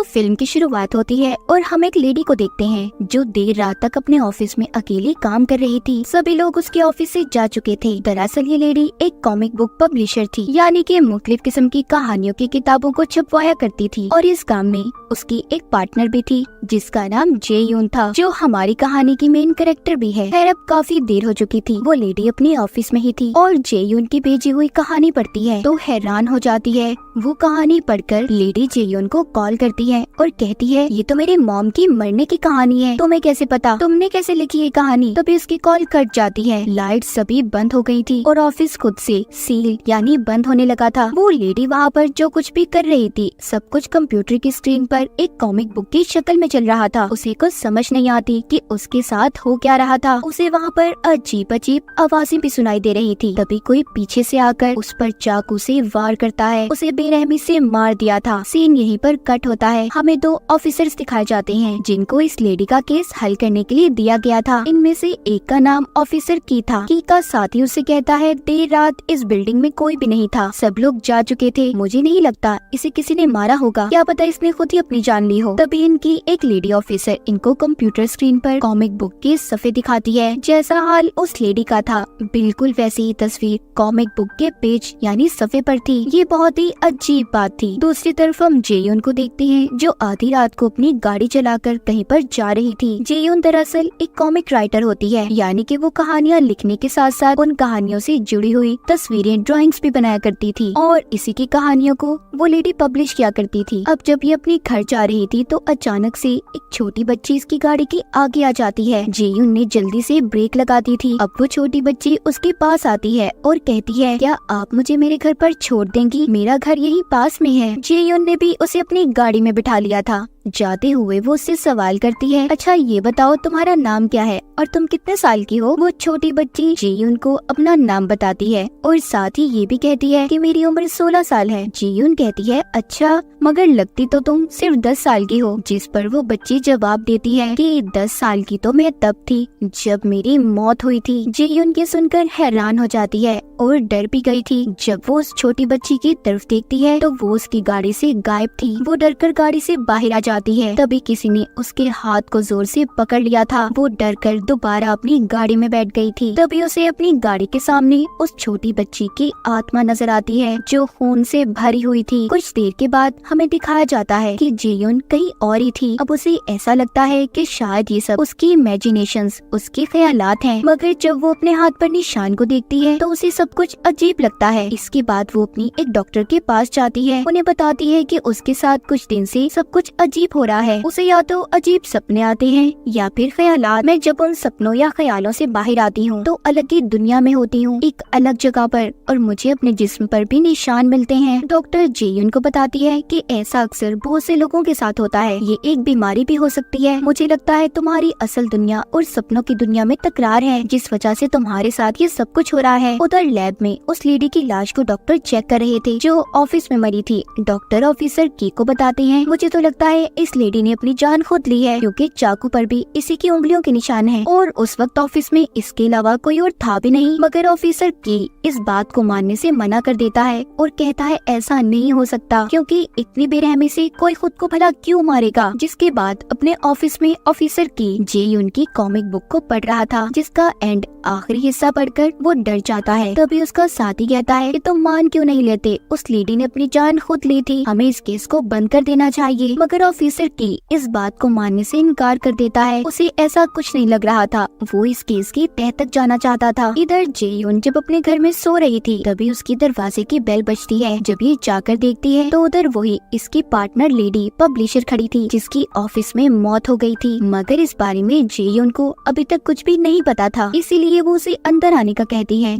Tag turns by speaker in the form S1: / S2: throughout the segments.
S1: तो फिल्म की शुरुआत होती है और हम एक लेडी को देखते हैं जो देर रात तक अपने ऑफिस में अकेली काम कर रही थी। सभी लोग उसके ऑफिस से जा चुके थे। दरअसल ये लेडी एक कॉमिक बुक पब्लिशर थी, यानी कि मुख्तलिफ किस्म की कहानियों की किताबों को छपवाया करती थी। और इस काम में उसकी एक पार्टनर भी थी जिसका नाम जे यून था, जो हमारी कहानी की मेन कैरेक्टर भी है। खैर अब काफी देर हो चुकी थी। वो लेडी अपने ऑफिस में ही थी और जे यून की भेजी हुई कहानी पढ़ती है तो हैरान हो जाती है। वो कहानी पढ़कर लेडी जे यून को कॉल करती है और कहती है, ये तो मेरी मॉम की मरने की कहानी है, तुम्हें कैसे पता, तुमने कैसे लिखी ये कहानी। तभी उसकी कॉल कट जाती है। लाइट सभी बंद हो गई थी और ऑफिस खुद से सील यानी बंद होने लगा था। वो लेडी वहाँ पर जो कुछ भी कर रही थी सब कुछ कंप्यूटर की स्क्रीन पर एक कॉमिक बुक की शक्ल में चल रहा था। उसे कुछ समझ नहीं आती कि उसके साथ हो क्या रहा था। उसे वहाँ पर अजीब अजीब आवाजें भी सुनाई दे रही थी। तभी कोई पीछे से आकर उस पर चाकू से वार करता है, उसे बेरहमी से मार दिया था। सीन यहीं पर कट होता है। हमें दो ऑफिसर्स दिखाए जाते हैं जिनको इस लेडी का केस हल करने के लिए दिया गया था। इनमें से एक का नाम ऑफिसर की था। की का साथी उससे कहता है, देर रात इस बिल्डिंग में कोई भी नहीं था, सब लोग जा चुके थे, मुझे नहीं लगता इसे किसी ने मारा होगा, क्या पता इसने खुद ही अपनी जान ली हो। तभी इनकी एक लेडी ऑफिसर इनको कंप्यूटर स्क्रीन पर कॉमिक बुक के सफ़े दिखाती है। जैसा हाल उस लेडी का था बिल्कुल वैसी ही तस्वीर कॉमिक बुक के पेज यानी सफ़े पर थी। ये बहुत ही अजीब बात थी। दूसरी तरफ हम जेयून को देखते हैं जो आधी रात को अपनी गाड़ी चलाकर कहीं पर जा रही थी। जेयून दरअसल एक कॉमिक राइटर होती है, यानी कि वो कहानियाँ लिखने के साथ साथ उन कहानियों से जुड़ी हुई तस्वीरें ड्राइंग्स भी बनाया करती थी और इसी की कहानियों को वो लेडी पब्लिश किया करती थी। अब जब ये अपने घर जा रही थी तो अचानक से एक छोटी बच्ची इसकी गाड़ी के आगे आ जाती है। जेयून ने जल्दी से ब्रेक लगा दी थी। अब वो छोटी बच्ची उसके पास आती है और कहती है, क्या आप मुझे मेरे घर पर छोड़ देंगी, मेरा घर यही पास में है। जेयून ने भी उसे अपनी गाड़ी में बिठा लिया था। जाते हुए वो उससे सवाल करती है, अच्छा ये बताओ तुम्हारा नाम क्या है और तुम कितने साल की हो। वो छोटी बच्ची जेयून को अपना नाम बताती है और साथ ही ये भी कहती है कि मेरी उम्र 16 साल है। जेयून कहती है, अच्छा मगर लगती तो तुम सिर्फ 10 साल की हो। जिस पर वो बच्ची जवाब देती है कि 10 साल की तो मैं तब थी जब मेरी मौत हुई थी। जेयून के सुनकर हैरान हो जाती है और डर भी गई थी। जब वो उस छोटी बच्ची की तरफ देखती है तो वो उसकी गाड़ी से गायब थी। वो डरकर गाड़ी से बाहर आ जाती है। तभी किसी ने उसके हाथ को जोर से पकड़ लिया था। वो डरकर दोबारा अपनी गाड़ी में बैठ गई थी। तभी उसे अपनी गाड़ी के सामने उस छोटी बच्ची की आत्मा नजर आती है जो खून से भरी हुई थी। कुछ देर के बाद हमें दिखाया जाता है कि जेयून कहीं और ही थी। अब उसे ऐसा लगता है कि शायद ये सब उसकी इमेजिनेशंस, उसके ख्यालात हैं। मगर जब वो अपने हाथ पर निशान को देखती है तो उसे सब कुछ अजीब लगता है। इसके बाद वो अपनी एक डॉक्टर के पास जाती है। उन्हें बताती है कि उसके साथ कुछ दिन से सब कुछ अजीब हो रहा है। उसे या तो अजीब सपने आते हैं या फिर ख्यालात। मैं जब उन सपनों या ख्यालों से बाहर आती हूँ तो अलग ही दुनिया में होती हूँ, एक अलग जगह पर, और मुझे अपने जिस्म पर भी निशान मिलते हैं। डॉक्टर जेयून को बताती है कि ऐसा अक्सर बहुत से लोगों के साथ होता है, ये एक बीमारी भी हो सकती है। मुझे लगता है तुम्हारी असल दुनिया और सपनों की दुनिया में तकरार है जिस वजह से तुम्हारे साथ ये सब कुछ हो रहा है। उधर लैब में उस लेडी की लाश को डॉक्टर चेक कर रहे थे जो ऑफिस में मरी थी। डॉक्टर ऑफिसर की को बताते हैं, मुझे तो लगता है इस लेडी ने अपनी जान खुद ली है क्योंकि चाकू पर भी इसी की उंगलियों के निशान हैं और उस वक्त ऑफिस में इसके अलावा कोई और था भी नहीं। मगर ऑफिसर की इस बात को मानने से मना कर देता है और कहता है ऐसा नहीं हो सकता क्योंकि इतनी बेरहमी से कोई खुद को भला क्यों मारेगा। जिसके बाद अपने ऑफिस में ऑफिसर की जेयून की कॉमिक बुक को पढ़ रहा था जिसका एंड आखिरी हिस्सा पढ़कर वो डर जाता है। तभी उसका साथी कहता है कि तुम मान क्यों नहीं लेते, उस लेडी ने अपनी जान खुद ली थी, हमें इस केस को बंद कर देना चाहिए। मगर ऑफिसर की इस बात को मानने से इनकार कर देता है। उसे ऐसा कुछ नहीं लग रहा था, वो इस केस की तह तक जाना चाहता था। इधर जेयून जब अपने घर में सो रही थी तभी उसकी दरवाजे की बेल बजती है। जब ये जाकर देखती है तो उधर वही इसकी पार्टनर लेडी पब्लिशर खड़ी थी जिसकी ऑफिस में मौत हो गई थी। मगर इस बारे में जेयून को अभी तक कुछ भी नहीं पता था, इसीलिए वो उसे अंदर आने का कहती है।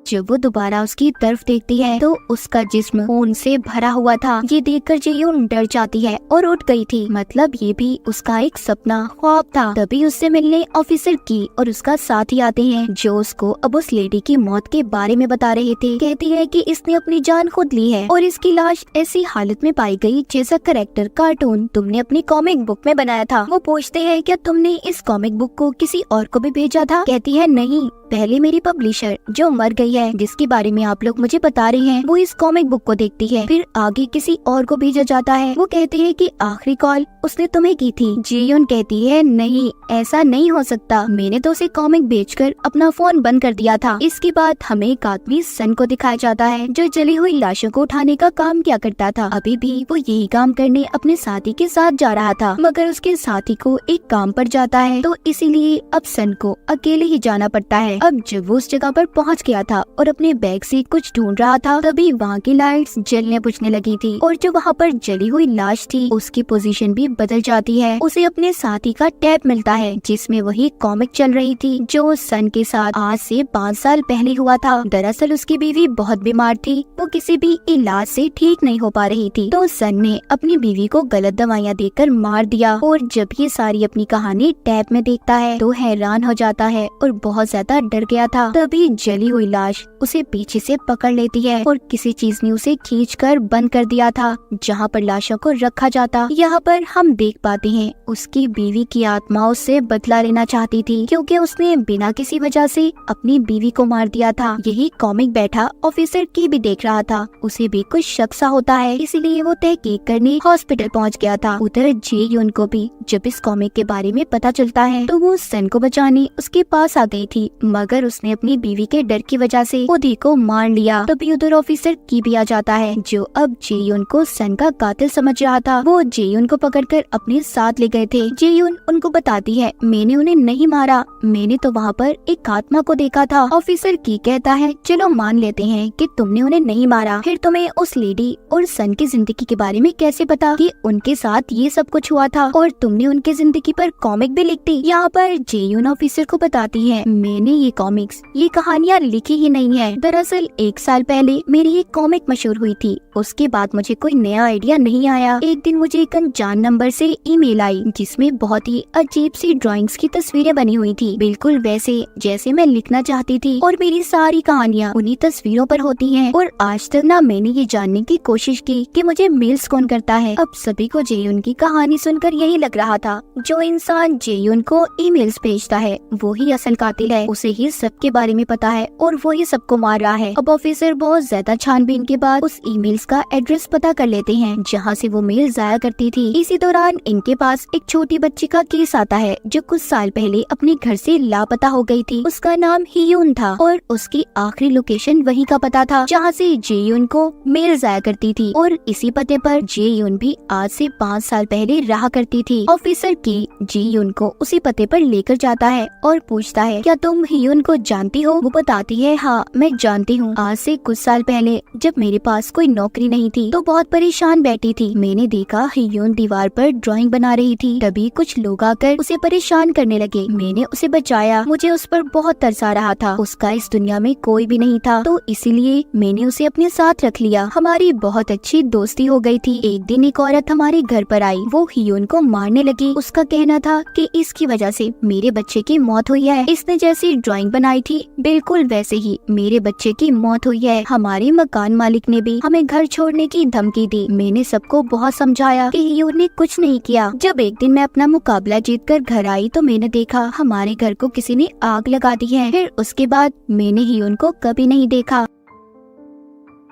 S1: जब वो दोबारा उसकी तरफ देखती है तो उसका जिस्म खून से भरा हुआ था। ये देखकर जेयून डर जाती है और उठ गई थी, मतलब ये भी उसका एक सपना ख्वाब था। तभी उससे मिलने ऑफिसर की और उसका साथी आते हैं जो उसको अब उस लेडी की मौत के बारे में बता रहे थे। कहती है कि इसने अपनी जान खुद ली है और इसकी लाश ऐसी हालत में पाई गई जैसा कैरेक्टर कार्टून तुमने अपनी कॉमिक बुक में बनाया था। वो पूछते हैं क्या तुमने इस कॉमिक बुक को किसी और को भी भेजा था। कहती है नहीं, पहले मेरी पब्लिशर जो मर गई है, जिसके बारे में आप लोग मुझे बता रहे हैं, वो इस कॉमिक बुक को देखती है। फिर आगे किसी और को भेजा जाता है। वो कहते हैं कि आखिरी कॉल उसने तुम्हें की थी। जीयून कहती है नहीं, ऐसा नहीं हो सकता, मैंने तो उसे कॉमिक बेचकर अपना फोन बंद कर दिया था। इसके बाद हमें एक आदमी सन को दिखाया जाता है जो जली हुई लाशों को उठाने का काम किया करता था। अभी भी वो यही काम करने अपने साथी के साथ जा रहा था, मगर उसके साथी को एक काम पड़ जाता है, तो इसीलिए अब सन को अकेले ही जाना पड़ता है। अब जब वो उस जगह पर पहुंच गया था और अपने बैग से कुछ ढूंढ रहा था, तभी वहाँ की लाइट्स जलने बुझने लगी थी और जो वहाँ पर जली हुई लाश थी उसकी पोजीशन भी बदल जाती है। उसे अपने साथी का टैप मिलता है जिसमें वही कॉमिक चल रही थी जो सन के साथ आज से 5 साल पहले हुआ था। दरअसल उसकी बीवी बहुत बीमार थी, वो किसी भी इलाज से ठीक नहीं हो पा रही थी, तो सन ने अपनी बीवी को गलत दवाइयाँ देकर मार दिया। और जब ये सारी अपनी कहानी टैप में देखता है तो हैरान हो जाता है और बहुत ज्यादा डर गया था। तभी जली हुई लाश उसे पीछे से पकड़ लेती है और किसी चीज ने उसे खींचकर बंद कर दिया था जहाँ पर लाशों को रखा जाता। यहाँ पर हम देख पाते हैं उसकी बीवी की आत्मा उससे बदला लेना चाहती थी, क्योंकि उसने बिना किसी वजह से अपनी बीवी को मार दिया था। यही कॉमिक बैठा ऑफिसर की भी देख रहा था, उसे भी कुछ शक सा होता है, इसीलिए वो तहकीक करने हॉस्पिटल पहुंच गया था। उधर जेयून को भी जब इस कॉमिक के बारे में पता चलता है तो वो सन को बचाने उसके पास आ गई थी, मगर उसने अपनी बीवी के डर की वजह से खुद ही को मार लिया। तभी उधर ऑफिसर की भी आ जाता है जो अब जेयून को सन का कातिल समझ रहा था। वो जेयून को पकड़कर अपने साथ ले गए थे। जेयून उनको बताती है मैंने उन्हें नहीं मारा, मैंने तो वहाँ पर एक आत्मा को देखा था। ऑफिसर की कहता है चलो मान लेते हैं कि तुमने उन्हें नहीं मारा, फिर तुम्हें उस लेडी और सन की जिंदगी के बारे में कैसे पता कि उनके साथ ये सब कुछ हुआ था और तुमने उनकी जिंदगी पर कॉमिक भी लिख दी। यहाँ पर जेयून ऑफिसर को बताती है मैंने ये कॉमिक्स, ये कहानियाँ लिखी ही नहीं है। दरअसल 1 साल पहले मेरी एक कॉमिक मशहूर हुई थी, उसके बाद मुझे कोई नया आइडिया नहीं आया। एक दिन मुझे एक अनजान नंबर से ईमेल आई जिसमें बहुत ही अजीब सी ड्राइंग्स की तस्वीरें बनी हुई थी, बिल्कुल वैसे जैसे मैं लिखना चाहती थी, और मेरी सारी कहानियाँ उन्हीं तस्वीरों पर होती हैं। और आज तक ना मैंने ये जानने की कोशिश की कि मुझे मेल्स कौन करता है। अब सभी को जेयून की कहानी सुनकर यही लग रहा था जो इंसान जेयून को ईमेल्स भेजता है वो ही असल कातिल है, उसे ही सबके बारे में पता है और वो ही सबको मार रहा है। अब ऑफिसर बहुत ज्यादा छानबीन के बाद उस ईमेल्स का एड्रेस पता कर लेते हैं जहाँ से वो मेल जाया करती थी। इसी दौरान इनके पास एक छोटी बच्ची का केस आता है जो कुछ साल पहले अपने घर से लापता हो गई थी। उसका नाम हियून था और उसकी आखिरी लोकेशन वही का पता था जहाँ से जेयून को मेल जाया करती थी, और इसी पते पर जेयून भी आज से 5 साल पहले रहा करती थी। ऑफिसर की जेयून को उसी पते पर लेकर जाता है और पूछता है क्या तुम हियून को जानती हो। वो बताती है हाँ मैं जानती हूँ, आज से कुछ साल पहले जब मेरे पास कोई नौकरी नहीं थी तो बहुत परेशान बैठी थी, मैंने देखा हियून दीवार पर ड्राइंग बना रही थी, तभी कुछ लोग आकर उसे परेशान करने लगे, मैंने उसे बचाया, मुझे उस पर बहुत तरस आ रहा था, उसका इस दुनिया में कोई भी नहीं था तो इसीलिए मैंने उसे अपने साथ रख लिया, हमारी बहुत अच्छी दोस्ती हो गई थी। एक दिन एक औरत हमारे घर पर आई, वो हियून को मारने लगी, उसका कहना था कि इसकी वजह से मेरे बच्चे की मौत हुई है, इसने जैसी ड्राइंग बनाई थी बिल्कुल वैसे ही मेरे बच्चे की मौत हुई है। हमारे मकान मालिक ने भी हमें घर छोड़ने की धमकी दी, मैंने सबको बहुत समझाया कि हियून ने कुछ नहीं किया। जब एक दिन मैं अपना मुकाबला जीतकर घर आई तो मैंने देखा हमारे घर को किसी ने आग लगा दी है, फिर उसके बाद मैंने हियून को कभी नहीं देखा।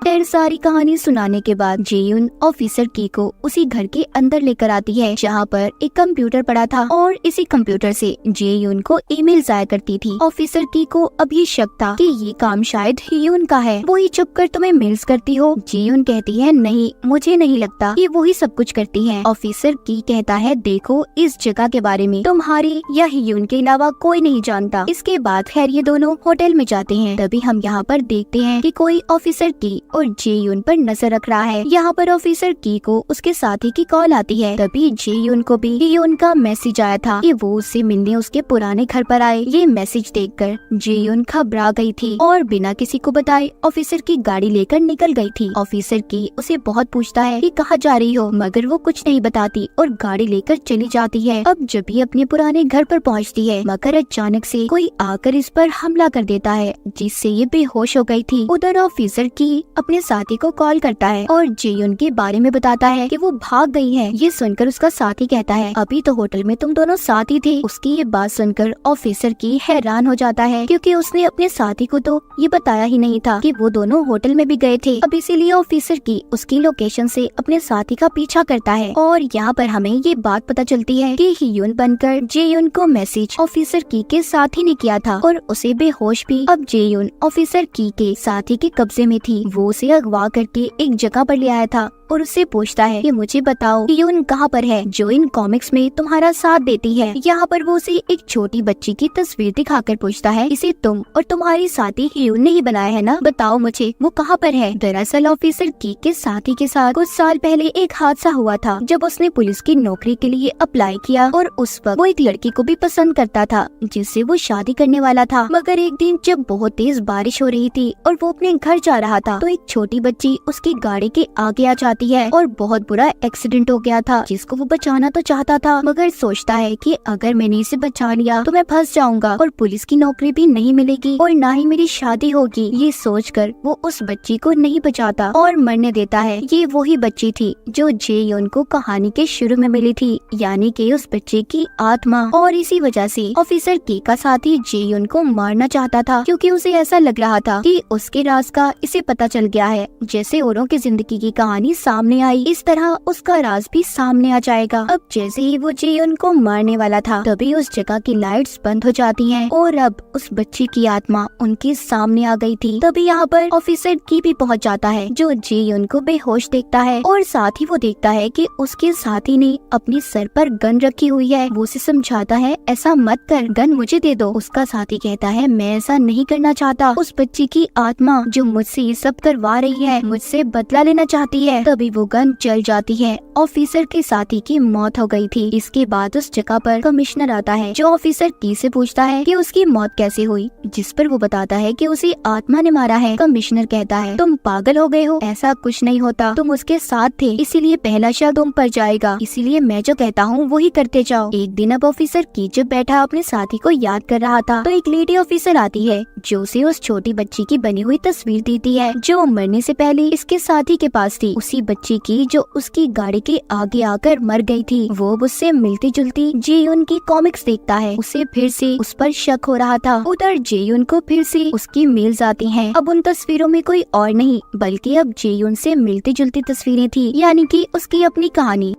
S1: ढेर सारी कहानी सुनाने के बाद जेयून ऑफिसर की को उसी घर के अंदर लेकर आती है जहाँ पर एक कंप्यूटर पड़ा था और इसी कंप्यूटर से जेयून को ईमेल जाया करती थी। ऑफिसर की को अभी शक था कि ये काम शायद हियून का है, वो ही छुप कर तुम्हें मेल्स करती हो। जेयून कहती है नहीं, मुझे नहीं लगता कि वो ही सब कुछ करती है। ऑफिसर की कहता है देखो इस जगह के बारे में तुम्हारी या हियून के अलावा कोई नहीं जानता। इसके बाद खैर ये दोनों होटल में जाते हैं, तभी हम यहाँ पर देखते हैं कि कोई ऑफिसर की और जेयून पर नजर रख रहा है। यहाँ पर ऑफिसर की को उसके साथी की कॉल आती है, तभी जेयून को भी हियून का मैसेज आया था कि वो उससे मिलने उसके पुराने घर पर आए। ये मैसेज देखकर जेयून घबरा गई थी और बिना किसी को बताए ऑफिसर की गाड़ी लेकर निकल गई थी। ऑफिसर की उसे बहुत पूछता है कि कहाँ जा रही हो, मगर वो कुछ नहीं बताती और गाड़ी लेकर चली जाती है। अब जब ये अपने पुराने घर पर पहुँचती है मगर अचानक से कोई आकर इस पर हमला कर देता है जिससे ये बेहोश हो गई थी। उधर ऑफिसर की अपने साथी को कॉल करता है और जेयुन के बारे में बताता है कि वो भाग गई है। ये सुनकर उसका साथी कहता है अभी तो होटल में तुम दोनों साथ ही थे। उसकी ये बात सुनकर ऑफिसर की हैरान हो जाता है क्योंकि उसने अपने साथी को तो ये बताया ही नहीं था कि वो दोनों होटल में भी गए थे। अब इसीलिए ऑफिसर की उसकी लोकेशन से अपने साथी का पीछा करता है और यहाँ पर हमें ये बात पता चलती है कि हियुन बनकर जेयुन को मैसेज ऑफिसर की के साथी ने किया था और उसे बेहोश भी। अब जेयुन ऑफिसर की के साथी के कब्जे में थी। वो उसे अगवा करके एक जगह पर ले आया था और उससे पूछता है कि मुझे बताओ हियुन कहाँ पर है जो इन कॉमिक्स में तुम्हारा साथ देती है। यहाँ पर वो उसे एक छोटी बच्ची की तस्वीर दिखाकर पूछता है इसे तुम और तुम्हारी साथी हियुन ने ही बनाया है ना, बताओ मुझे वो कहाँ पर है। दरअसल ऑफिसर की के साथी के साथ कुछ साल पहले एक हादसा हुआ था जब उसने पुलिस की नौकरी के लिए अप्लाई किया और उस वक्त वो एक लड़की को भी पसंद करता था जिससे वो शादी करने वाला था। मगर एक दिन जब बहुत तेज बारिश हो रही थी और वो अपने घर जा रहा था तो एक छोटी बच्ची उसकी गाड़ी के आगे आ जाती है और बहुत बुरा एक्सीडेंट हो गया था जिसको वो बचाना तो चाहता था मगर सोचता है कि अगर मैंने इसे बचा लिया तो मैं फंस जाऊंगा और पुलिस की नौकरी भी नहीं मिलेगी और ना ही मेरी शादी होगी। ये सोचकर वो उस बच्ची को नहीं बचाता और मरने देता है। ये वही बच्ची थी जो जेयुन को कहानी के शुरू में मिली थी, यानी कि उस बच्चे की आत्मा। और इसी वजह से ऑफिसर के का साथी जेयुन को मारना चाहता था क्योंकि उसे ऐसा लग रहा था कि उसके राज का इसे पता चल गया है। जैसे औरों की जिंदगी की कहानी सामने आई इस तरह उसका राज भी सामने आ जाएगा। अब जैसे ही वो जेयुन को मारने वाला था तभी उस जगह की लाइट्स बंद हो जाती हैं और अब उस बच्ची की आत्मा उनके सामने आ गई थी। तभी यहाँ पर ऑफिसर की भी पहुँच जाता है जो जेयुन को बेहोश देखता है और साथ ही वो देखता है कि उसके साथी ने अपने सर पर गन रखी हुई है। वो उसे समझाता है ऐसा मत कर, गन मुझे दे दो। उसका साथी कहता है मैं ऐसा नहीं करना चाहता। उस बच्ची की आत्मा जो मुझसे ये सब करवा रही है मुझसे बदला लेना चाहती है। तभी वो गन चल जाती है। ऑफिसर के साथी की मौत हो गई थी। इसके बाद उस जगह पर कमिश्नर आता है जो ऑफिसर की से पूछता है कि उसकी मौत कैसे हुई, जिस पर वो बताता है कि उसे आत्मा ने मारा है। कमिश्नर कहता है तुम पागल हो गए हो, ऐसा कुछ नहीं होता, तुम उसके साथ थे इसीलिए पहला शक तुम पर जाएगा, इसीलिए मैं जो कहता हूँ वही करते जाओ। एक दिन अब ऑफिसर की जब बैठा अपने साथी को याद कर रहा था तो एक लेडी ऑफिसर आती है जो उसे उस छोटी बच्ची की बनी हुई तस्वीर देती है जो मरने से पहले इसके साथी के पास थी, उसी बच्ची की जो उसकी गाड़ी के आगे आकर मर गई थी। वो उससे मिलती जुलती जेयुन की कॉमिक्स देखता है। उसे फिर से उस पर शक हो रहा था। उधर जेयुन को फिर से उसकी मेल्स आती हैं। अब उन तस्वीरों में कोई और नहीं बल्कि अब जेयुन से मिलती जुलती तस्वीरें थी, यानी कि उसकी अपनी कहानी।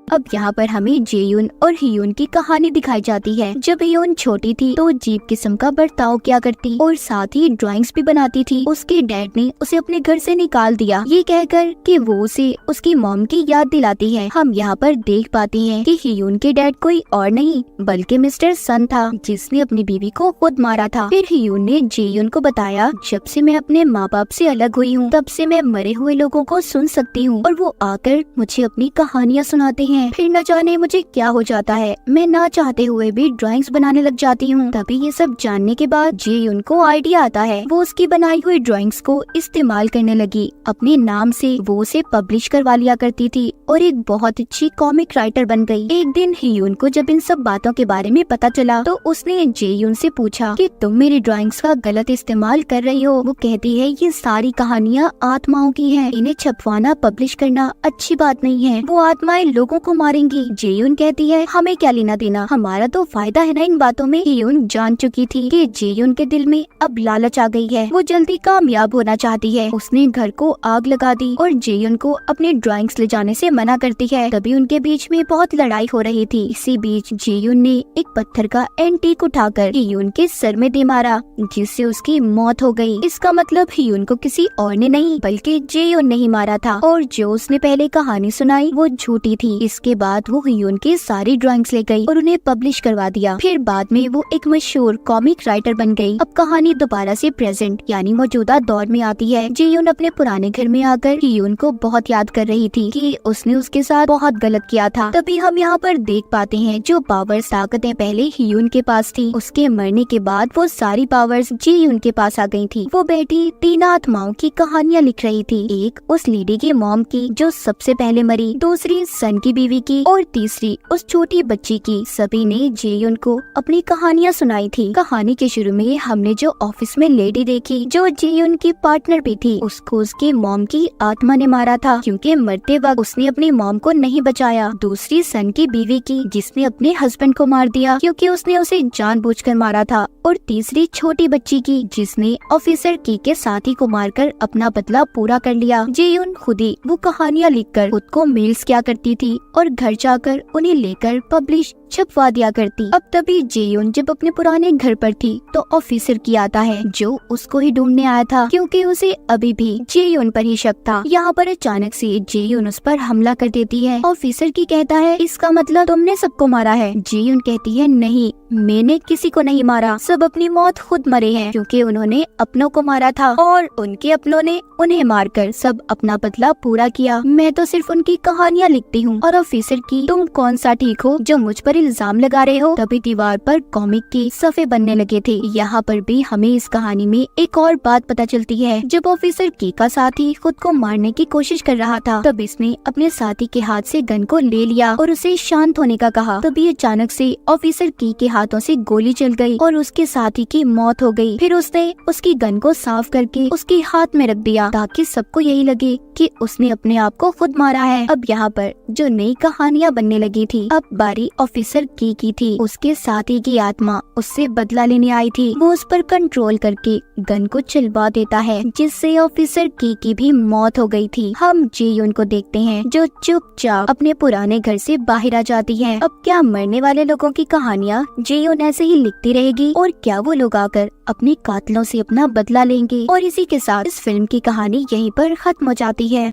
S1: अब यहाँ पर हमें जेयुन और हियुन की कहानी दिखाई जाती है। जब हियुन छोटी थी तो अजीब किस्म का बर्ताव किया करती और साथ ही ड्राइंग्स भी बनाती थी। उसके डैड ने उसे अपने घर से निकाल दिया ये कहकर कि वो उसे उसकी मॉम की याद दिलाती है। हम यहाँ पर देख पाते हैं कि हियुन के डैड कोई और नहीं बल्कि मिस्टर सन था जिसने अपनी बीवी को खुद मारा था। फिर हियुन ने जेयुन को बताया जब से मैं अपने माँ बाप से अलग हुई हूँ तब से मैं मरे हुए लोगों को सुन सकती हूँ और वो आकर मुझे अपनी कहानियाँ सुनाते हैं। फिर न जाने मुझे क्या हो जाता है, मैं ना चाहते हुए भी ड्राइंग्स बनाने लग जाती हूँ। तभी ये सब जानने के बाद जेयुन को आइडिया आता है। वो उसकी बनाई हुई ड्राइंग्स को इस्तेमाल करने लगी। अपने नाम से वो उसे पब्लिश करवा लिया करती थी और एक बहुत अच्छी कॉमिक राइटर बन गई। एक दिन हियुन को जब इन सब बातों के बारे में पता चला तो उसने जेयुन से पूछा कि तुम मेरी ड्राइंग्स का गलत इस्तेमाल कर रही हो। वो कहती है ये सारी कहानियाँ आत्माओं की हैं, इन्हें छपवाना पब्लिश करना अच्छी बात नहीं है, वो आत्माएं लोगों को मारेंगी। जेयुन कहती है हमें क्या लेना देना, हमारा तो फायदा है ना इन बातों में। हियुन जान चुकी थी कि जेयुन के दिल में अब लालच आ गई है, वो जल्दी कामयाब होना चाहती है। उसने घर को आग लगा दी और जेयुन को अपने ड्राइंग्स ले जाने से मना करती है। तभी उनके बीच में बहुत लड़ाई हो रही थी। इसी बीच जेयुन ने एक पत्थर का एंटीक उठाकर हियुन के सर में दे मारा जिससे उसकी मौत हो गई। इसका मतलब हियुन को किसी और ने नहीं बल्कि जेयुन ने ही मारा था और जो उसने पहले कहानी सुनाई वो झूठी थी। इसके बाद वो हियुन की सारी ड्राइंग्स ले गई और उन्हें पब्लिश करवा दिया। फिर बाद में वो एक मशहूर कॉमिक राइटर बन गई। अब कहानी दोबारा से प्रेजेंट यानी मौजूदा दौर में आती है। जेयुन अपने पुराने घर में आकर हियुन को बहुत याद कर रही थी कि उसने उसके साथ बहुत गलत किया था। तभी हम यहाँ पर देख पाते हैं जो पावर्स ताकतें पहले हियुन के पास थी, उसके मरने के बाद वो सारी पावर्स जेयुन के पास आ गई थी। वो बैठी 3 आत्माओं की कहानियाँ लिख रही थी। एक उस लेडी की मॉम की जो सबसे पहले मरी, दूसरी सन की बीवी की और तीसरी उस छोटी बच्ची की। सभी ने जेयुन को अपनी कहानियाँ सुनाई थी। कहानी के शुरू में हमने जो ऑफिस में लेडी देखी जो जेयुन की पार्टनर भी थी, उसको उसके मॉम की आत्मा ने मारा था क्योंकि मरते वक्त उसने अपनी मॉम को नहीं बचाया। दूसरी सन की बीवी की जिसने अपने हस्बैंड को मार दिया क्योंकि उसने उसे जानबूझकर मारा था। और तीसरी छोटी बच्ची की जिसने ऑफिसर की के साथी को मारकर अपना बदला पूरा कर लिया। जेयुन खुद ही वो कहानियाँ लिखकर खुद को मेल्स किया करती थी और घर जाकर उन्हें लेकर पब्लिश छपवा दिया करती। अब तभी जेयुन जब अपने पुराने घर पर थी तो ऑफिसर की आता है जो उसको ही ढूंढने आया था क्योंकि उसे अभी भी जेयुन पर ही शक था। यहाँ पर अचानक से जेयुन उस पर हमला कर देती है। ऑफिसर की कहता है इसका मतलब तुमने सबको मारा है। जेयुन कहती है नहीं, मैंने किसी को नहीं मारा, सब अपनी मौत खुद मरे हैं क्योंकि उन्होंने अपनों को मारा था और उनके अपनों ने उन्हें मारकर सब अपना बदला पूरा किया। मैं तो सिर्फ उनकी कहानियाँ लिखती हूँ। और ऑफिसर की तुम कौन सा ठीक हो जो मुझ पर इल्जाम लगा रहे हो। तभी दीवार पर कॉमिक के सफ़े बनने लगे थे। यहाँ पर भी हमें इस कहानी में एक और बात पता चलती है। जब ऑफिसर की का साथी खुद को मारने की कोशिश कर रहा था तब इसने अपने साथी के हाथ से गन को ले लिया और उसे शांत होने का कहा। तभी अचानक से ऑफिसर की के हाथों से गोली चल गई और उसके साथी की मौत हो गई। फिर उसने उसकी गन को साफ करके उसके हाथ में रख दिया ताकि सबको यही लगे कि उसने अपने आप को खुद मारा है। अब यहाँ पर जो नई कहानियाँ बनने लगी थी, अब बारी ऑफिसर की थी। उसके साथी की आत्मा उससे बदला लेने आई थी। वो उस पर कंट्रोल करके गन को चलवा देता है जिससे ऑफिसर की भी मौत हो गई थी। हम जेयुन को देखते हैं जो चुपचाप अपने पुराने घर से बाहर आ जाती है। अब क्या मरने वाले लोगों की कहानियाँ जेयुन ऐसे ही लिखती रहेगी और क्या वो लोग आकर अपने कातिलों से अपना बदला लेंगे। और इसी के साथ इस फिल्म की कहानी यहीं पर खत्म हो जाती है।